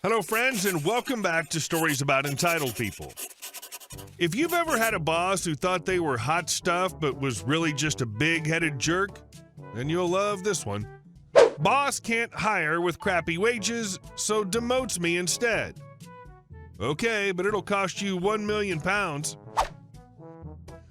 Hello, friends, and welcome back to Stories About Entitled People. If you've ever had a boss who thought they were hot stuff but was really just a big-headed jerk, then you'll love this one. Boss can't hire with crappy wages, so demotes me instead. Okay, but it'll cost you £1 million. A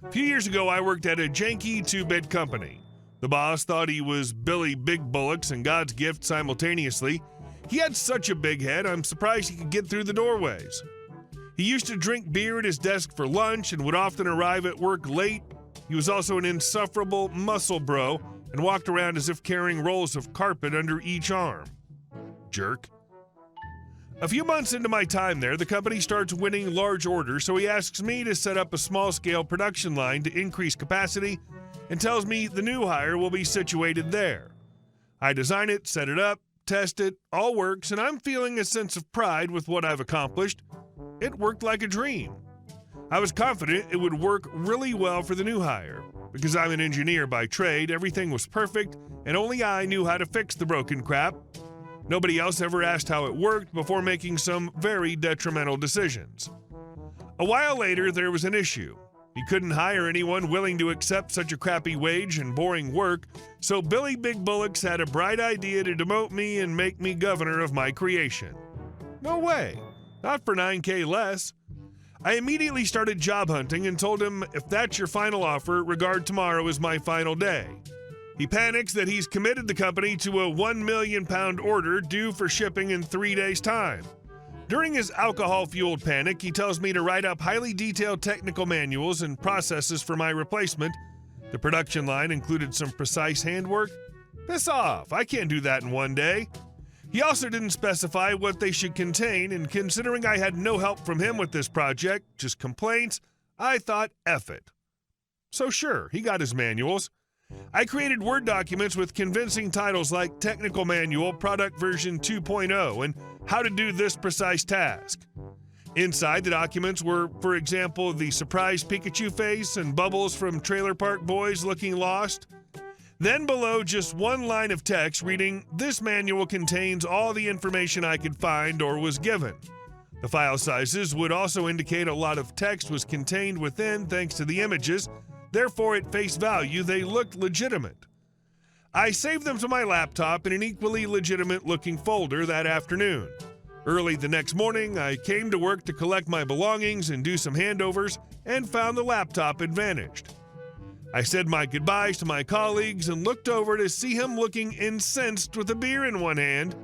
few years ago, I worked at a janky two-bed company. The boss thought he was Billy Big Bullocks and God's gift simultaneously. He had such a big head, I'm surprised he could get through the doorways. He used to drink beer at his desk for lunch and would often arrive at work late. He was also an insufferable muscle bro and walked around as if carrying rolls of carpet under each arm. Jerk. A few months into my time there, the company starts winning large orders, so he asks me to set up a small-scale production line to increase capacity and tells me the new hire will be situated there. I design it, set it up, test it, all works, and I'm feeling a sense of pride with what I've accomplished. It worked like a dream. I was confident it would work really well for the new hire. Because I'm an engineer by trade, everything was perfect, and only I knew how to fix the broken crap. Nobody else ever asked how it worked before making some very detrimental decisions. A while later, there was an issue. He couldn't hire anyone willing to accept such a crappy wage and boring work, so Billy Big Bullocks had a bright idea to demote me and make me governor of my creation. No way. Not for $9,000 less. I immediately started job hunting and told him, if that's your final offer, regard tomorrow is my final day. He panics that he's committed the company to a £1 million order due for shipping in 3 days' time. During his alcohol-fueled panic, he tells me to write up highly detailed technical manuals and processes for my replacement. The production line included some precise handwork. Piss off, I can't do that in one day. He also didn't specify what they should contain, and considering I had no help from him with this project, just complaints, I thought, F it. So sure, he got his manuals. I created Word documents with convincing titles like Technical Manual, Product Version 2.0, and How to Do This Precise Task. Inside the documents were, for example, the surprised Pikachu face and Bubbles from Trailer Park Boys looking lost. Then below, just one line of text reading, "This manual contains all the information I could find or was given." The file sizes would also indicate a lot of text was contained within thanks to the images. Therefore, at face value, they looked legitimate. I saved them to my laptop in an equally legitimate-looking folder that afternoon. Early the next morning, I came to work to collect my belongings and do some handovers and found the laptop had vanished. I said my goodbyes to my colleagues and looked over to see him looking incensed with a beer in one hand.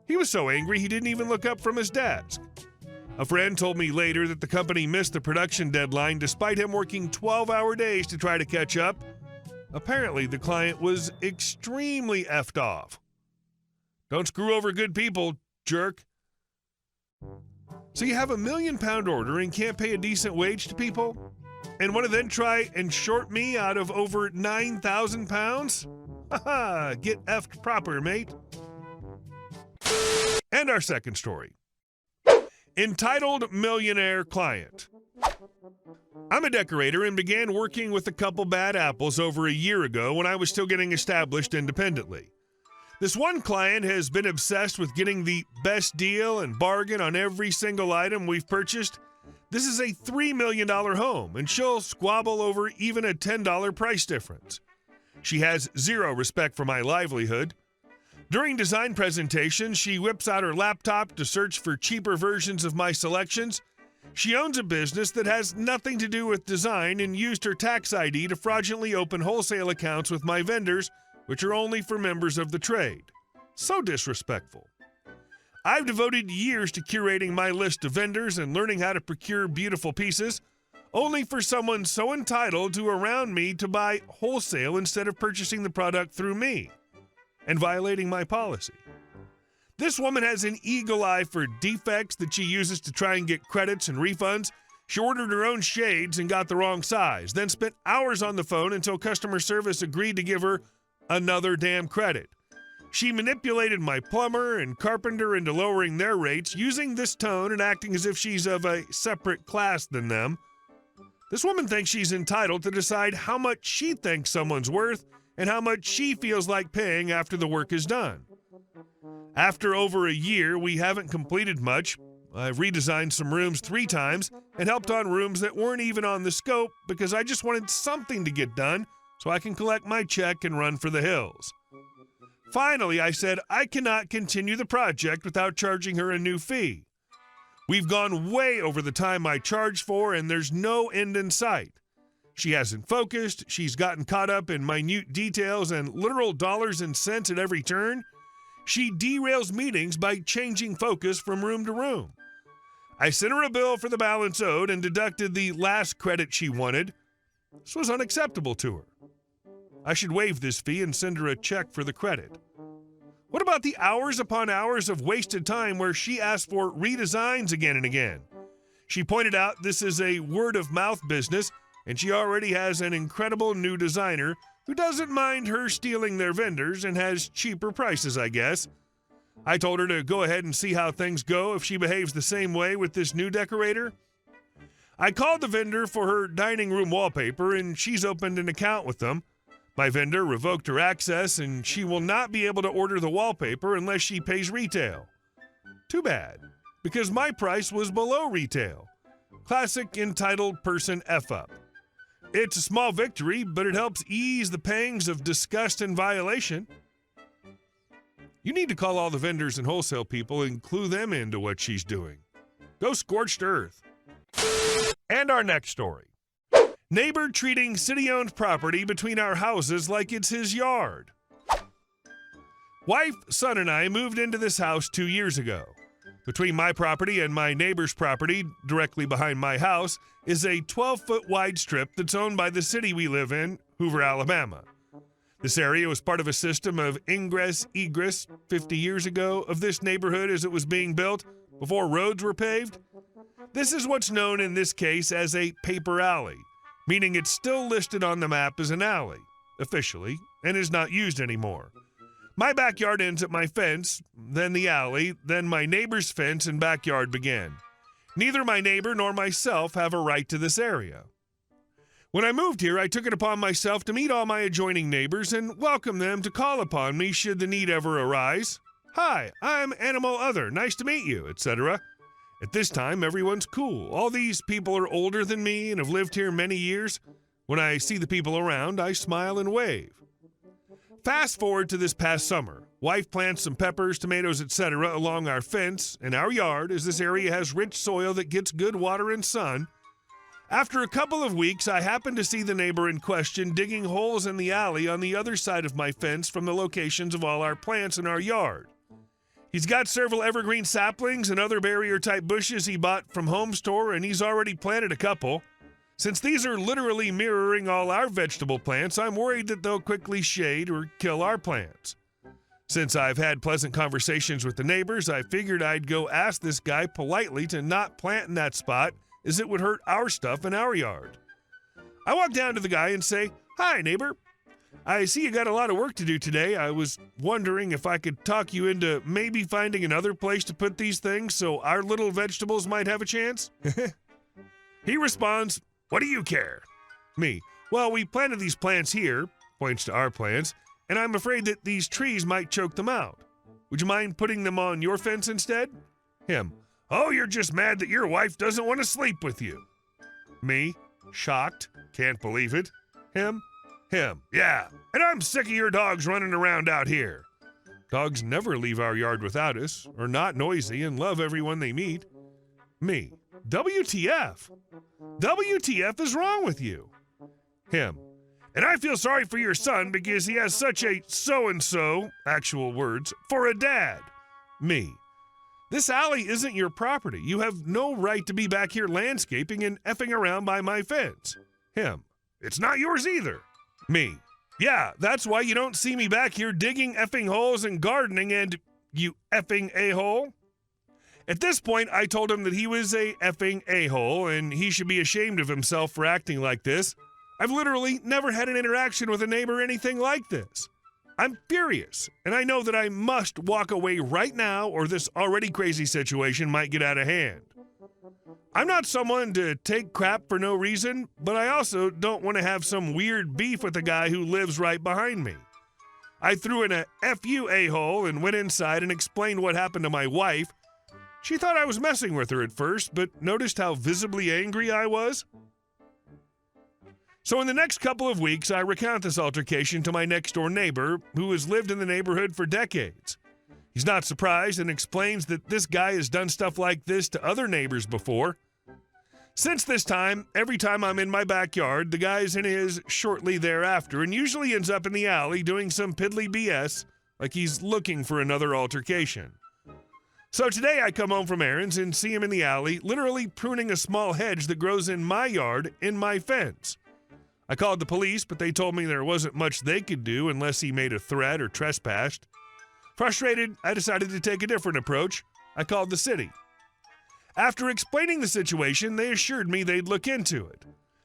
He was so angry he didn't even look up from his desk. A friend told me later that the company missed the production deadline despite him working 12-hour days to try to catch up. Apparently, the client was extremely effed off. Don't screw over good people, jerk. So you have a £1 million order and can't pay a decent wage to people? And want to then try and short me out of over £9,000? Haha, get effed proper, mate. And our second story. Entitled Millionaire Client. I'm a decorator and began working with a couple bad apples over a year ago when I was still getting established independently. This one client has been obsessed with getting the best deal and bargain on every single item we've purchased. This is a $3 million home, and she'll squabble over even a $10 price difference. She has zero respect for my livelihood. During design presentations, she whips out her laptop to search for cheaper versions of my selections. She owns a business that has nothing to do with design and used her tax ID to fraudulently open wholesale accounts with my vendors, which are only for members of the trade. So disrespectful. I've devoted years to curating my list of vendors and learning how to procure beautiful pieces, only for someone so entitled to around me to buy wholesale instead of purchasing the product through me, and violating my policy. This woman has an eagle eye for defects that she uses to try and get credits and refunds. She ordered her own shades and got the wrong size, then spent hours on the phone until customer service agreed to give her another damn credit. She manipulated my plumber and carpenter into lowering their rates, using this tone and acting as if she's of a separate class than them. This woman thinks she's entitled to decide how much she thinks someone's worth and how much she feels like paying after the work is done. After over a year, we haven't completed much. I've redesigned some rooms 3 times and helped on rooms that weren't even on the scope because I just wanted something to get done so I can collect my check and run for the hills. Finally, I said I cannot continue the project without charging her a new fee. We've gone way over the time I charged for, and there's no end in sight. She hasn't focused, she's gotten caught up in minute details and literal dollars and cents at every turn. She derails meetings by changing focus from room to room. I sent her a bill for the balance owed and deducted the last credit she wanted. This was unacceptable to her. I should waive this fee and send her a check for the credit. What about the hours upon hours of wasted time where she asked for redesigns again and again? She pointed out this is a word-of-mouth business, and she already has an incredible new designer who doesn't mind her stealing their vendors and has cheaper prices, I guess. I told her to go ahead and see how things go if she behaves the same way with this new decorator. I called the vendor for her dining room wallpaper, and she's opened an account with them. My vendor revoked her access, and she will not be able to order the wallpaper unless she pays retail. Too bad, because my price was below retail. Classic entitled person F-up. It's a small victory, but it helps ease the pangs of disgust and violation. You need to call all the vendors and wholesale people and clue them into what she's doing. Go scorched earth. And our next story. Neighbor treating city-owned property between our houses like it's his yard. Wife, son, and I moved into this house 2 years ago. Between my property and my neighbor's property, directly behind my house, is a 12-foot wide strip that's owned by the city we live in, Hoover, Alabama. This area was part of a system of ingress-egress 50 years ago of this neighborhood as it was being built before roads were paved. This is what's known in this case as a paper alley, meaning it's still listed on the map as an alley, officially, and is not used anymore. My backyard ends at my fence, then the alley, then my neighbor's fence and backyard begin. Neither my neighbor nor myself have a right to this area. When I moved here, I took it upon myself to meet all my adjoining neighbors and welcome them to call upon me should the need ever arise. Hi, I'm Animal Other, nice to meet you, etc. At this time, everyone's cool. All these people are older than me and have lived here many years. When I see the people around, I smile and wave. Fast forward to this past summer. Wife plants some peppers, tomatoes, etc. along our fence and our yard as this area has rich soil that gets good water and sun. After a couple of weeks, I happened to see the neighbor in question digging holes in the alley on the other side of my fence from the locations of all our plants in our yard. He's got several evergreen saplings and other barrier-type bushes he bought from Home Store, and he's already planted a couple. Since these are literally mirroring all our vegetable plants, I'm worried that they'll quickly shade or kill our plants. Since I've had pleasant conversations with the neighbors, I figured I'd go ask this guy politely to not plant in that spot, as it would hurt our stuff in our yard. I walk down to the guy and say, "Hi, neighbor. I see you got a lot of work to do today. I was wondering if I could talk you into maybe finding another place to put these things so our little vegetables might have a chance?" He responds, "What do you care?" Me, "Well, we planted these plants here," points to our plants, "and I'm afraid that these trees might choke them out. Would you mind putting them on your fence instead?" Him, "Oh, you're just mad that your wife doesn't want to sleep with you." Me, shocked, can't believe it. Him, "Yeah, and I'm sick of your dogs running around out here." Dogs never leave our yard without us, are not noisy, and love everyone they meet. Me, WTF? WTF is wrong with you? Him, "And I feel sorry for your son because he has such a so-and-so, actual words, for a dad." Me, "This alley isn't your property. You have no right to be back here landscaping and effing around by my fence." Him, "It's not yours either." Me, "Yeah, that's why you don't see me back here digging effing holes and gardening and, you effing a-hole." At this point, I told him that he was a effing a-hole and he should be ashamed of himself for acting like this. I've literally never had an interaction with a neighbor anything like this. I'm furious, and I know that I must walk away right now or this already crazy situation might get out of hand. I'm not someone to take crap for no reason, but I also don't want to have some weird beef with the guy who lives right behind me. I threw in a F you a-hole and went inside and explained what happened to my wife. She thought I was messing with her at first, but noticed how visibly angry I was. So in the next couple of weeks, I recount this altercation to my next-door neighbor, who has lived in the neighborhood for decades. He's not surprised and explains that this guy has done stuff like this to other neighbors before. Since this time, every time I'm in my backyard, the guy's in his shortly thereafter and usually ends up in the alley doing some piddly BS like he's looking for another altercation. So today I come home from errands and see him in the alley, literally pruning a small hedge that grows in my yard in my fence. I called the police, but they told me there wasn't much they could do unless he made a threat or trespassed. Frustrated, I decided to take a different approach. I called the city. After explaining the situation, they assured me they'd look into it.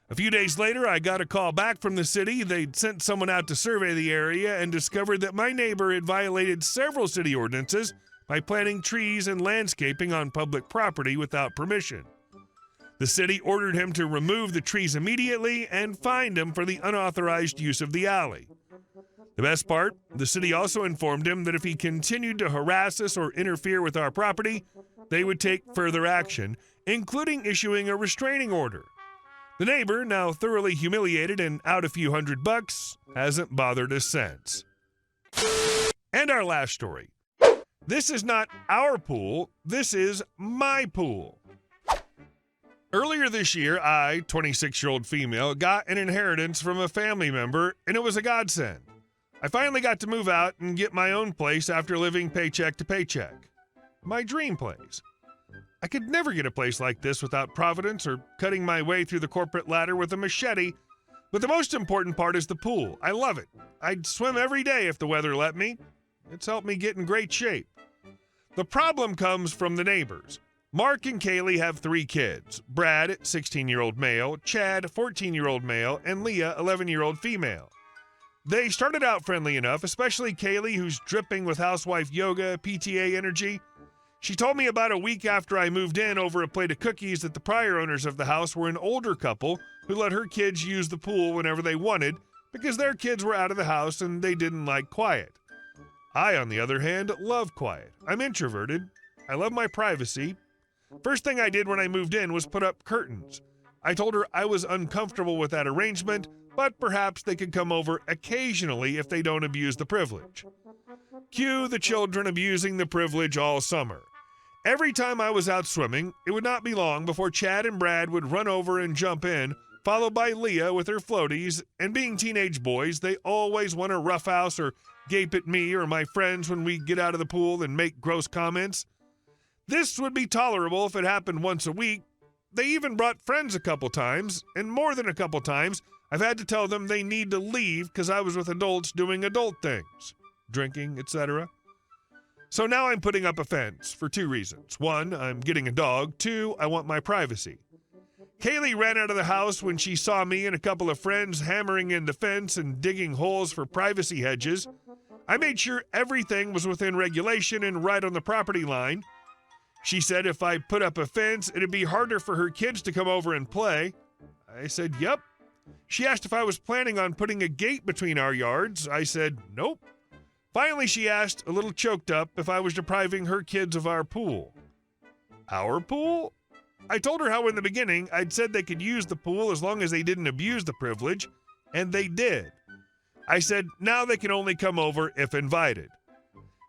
A few days later, I got a call back from the city. They'd sent someone out to survey the area and discovered that my neighbor had violated several city ordinances by planting trees and landscaping on public property without permission. The city ordered him to remove the trees immediately and fined him for the unauthorized use of the alley. The best part, the city also informed him that if he continued to harass us or interfere with our property, they would take further action, including issuing a restraining order. The neighbor, now thoroughly humiliated and out a few $100, hasn't bothered us since. And our last story. This is not our pool, this is my pool. Earlier this year, I, 26-year-old female, got an inheritance from a family member, and it was a godsend. I finally got to move out and get my own place after living paycheck to paycheck. My dream place. I could never get a place like this without Providence or cutting my way through the corporate ladder with a machete, but the most important part is the pool. I love it. I'd swim every day if the weather let me. It's helped me get in great shape. The problem comes from the neighbors. Mark and Kaylee have 3 kids. Brad, 16-year-old male, Chad, 14-year-old male, and Leah, 11-year-old female. They started out friendly enough, especially Kaylee, who's dripping with housewife yoga, PTA energy. She told me about a week after I moved in over a plate of cookies that the prior owners of the house were an older couple who let her kids use the pool whenever they wanted because their kids were out of the house and they didn't like quiet. I, on the other hand, love quiet. I'm introverted. I love my privacy. First thing I did when I moved in was put up curtains. I told her I was uncomfortable with that arrangement, but perhaps they could come over occasionally if they don't abuse the privilege. Cue the children abusing the privilege all summer. Every time I was out swimming, it would not be long before Chad and Brad would run over and jump in, followed by Leah with her floaties, and being teenage boys, they always want to roughhouse or gape at me or my friends when we get out of the pool and make gross comments. This would be tolerable if it happened once a week. They even brought friends a couple times, and more than a couple times, I've had to tell them they need to leave because I was with adults doing adult things, drinking, etc. So now I'm putting up a fence for 2 reasons. 1, I'm getting a dog. 2, I want my privacy. Kaylee ran out of the house when she saw me and a couple of friends hammering in the fence and digging holes for privacy hedges. I made sure everything was within regulation and right on the property line. She said if I put up a fence, it'd be harder for her kids to come over and play. I said, yep. She asked if I was planning on putting a gate between our yards. I said, nope. Finally, she asked, a little choked up, if I was depriving her kids of our pool. Our pool? I told her how in the beginning I'd said they could use the pool as long as they didn't abuse the privilege, and they did. I said now they can only come over if invited.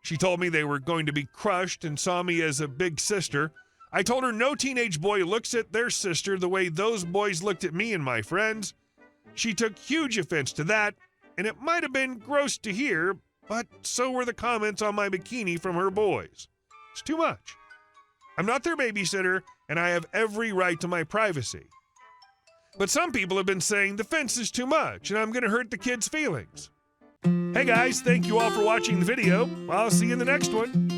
She told me they were going to be crushed and saw me as a big sister. I told her no teenage boy looks at their sister the way those boys looked at me and my friends. She took huge offense to that, and it might have been gross to hear, but so were the comments on my bikini from her boys. It's too much. I'm not their babysitter, and I have every right to my privacy. But some people have been saying the fence is too much, and I'm going to hurt the kids' feelings. Hey guys, thank you all for watching the video. I'll see you in the next one.